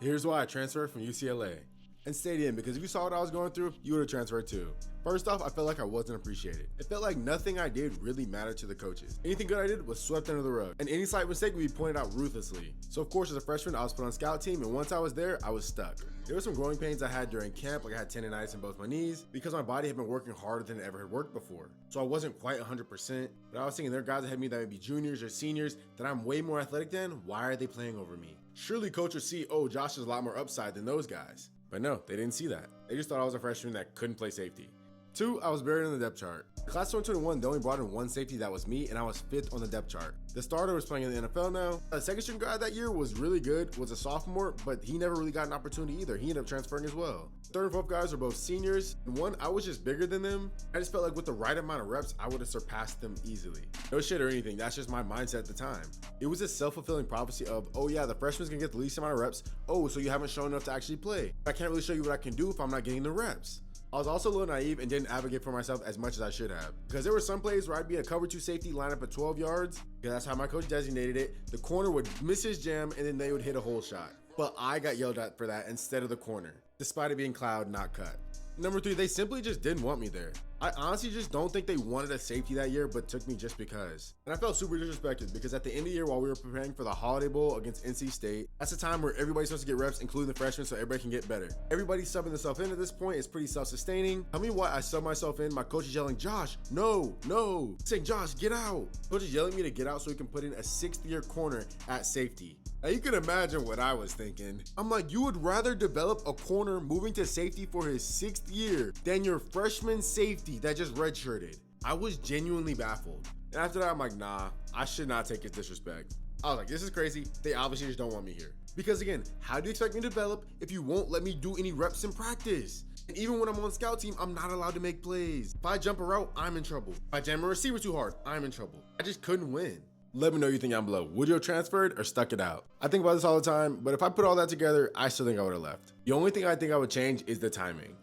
Here's why I transferred from UCLA. And stayed in, because if you saw what I was going through, you would have transferred too. First off, I felt like I wasn't appreciated. It felt like nothing I did really mattered to the coaches. Anything good I did was swept under the rug, and any slight mistake would be pointed out ruthlessly. So of course, as a freshman, I was put on scout team, and once I was there, I was stuck. There were some growing pains I had during camp, like I had tendonitis in both my knees, because my body had been working harder than it ever had worked before. So I wasn't quite 100%, but I was thinking there are guys ahead of me that may be juniors or seniors that I'm way more athletic than. Why are they playing over me? Surely coach would see, oh, Josh has a lot more upside than those guys. But no, they didn't see that. They just thought I was a freshman that couldn't play safety. 2, I was buried in the depth chart. Class 2021, they only brought in one safety, that was me, and I was 5th on the depth chart. The starter was playing in the NFL now. The second string guy that year was really good, was a sophomore, but he never really got an opportunity either. He ended up transferring as well. Third and fourth guys were both seniors, and one, I was just bigger than them. I just felt like with the right amount of reps, I would have surpassed them easily. No shit or anything, that's just my mindset at the time. It was a self-fulfilling prophecy of, oh yeah, the freshman's gonna get the least amount of reps. Oh, so you haven't shown enough to actually play. I can't really show you what I can do if I'm not getting the reps. I was also a little naive and didn't advocate for myself as much as I should have. Because there were some plays where I'd be a cover 2 safety, line up at 12 yards, because that's how my coach designated it. The corner would miss his jam and then they would hit a hole shot. But I got yelled at for that instead of the corner, despite it being cloud, not cut. Number 3, they simply just didn't want me there. I honestly just don't think they wanted a safety that year, but took me just because. And I felt super disrespected because at the end of the year, while we were preparing for the Holiday Bowl against NC State, that's the time where everybody's supposed to get reps, including the freshmen, so everybody can get better. Everybody subbing themselves in at this point is pretty self-sustaining. Tell me why I sub myself in, my coach is yelling, Josh, no, no. Saying, Josh, get out. Coach is yelling at me to get out so he can put in a 6th year corner at safety. Now you can imagine what I was thinking. I'm like, you would rather develop a corner moving to safety for his 6th year than your freshman safety that just redshirted. I was genuinely baffled. And after that, I'm like, nah, I should not take his disrespect. I was like, this is crazy. They obviously just don't want me here. Because again, how do you expect me to develop if you won't let me do any reps in practice? And even when I'm on scout team, I'm not allowed to make plays. If I jump a route, I'm in trouble. If I jam a receiver too hard, I'm in trouble. I just couldn't win. Let me know what you think down below. Would you have transferred or stuck it out? I think about this all the time, but if I put all that together, I still think I would have left. The only thing I think I would change is the timing.